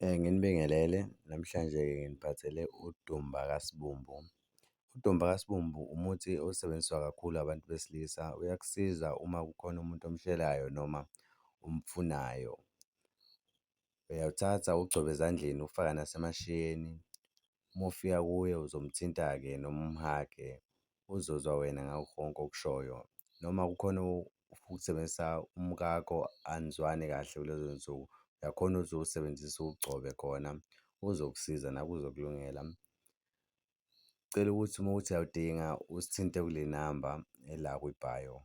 Nginibingelele, namhlanje nginiphathele udumba kasibumbu. Udumba kasibumbu umuthi osebenziswa kakhulu abantu besilisa, uyakusiza uma kukhona umuntu omshelayo noma umfunayo. Uyawuthatha ugcobe ezandleni, ufaka nasemashiyeni. Uma ufika kuye uzomthinta-ke noma umhage, uzozwa wena ngakho konke okushoyo. Noma kukhona ufuna ukusebenzisa umkakho anizwani kahle kulezo nsuku, uyakhona ukuthi uwusebenzise uwugcobe khona, uzokusiza nakuzokulungela. Cela ukuthi uma kuwukuthi uyawudinga usithinte kule namba ela kwibhayo.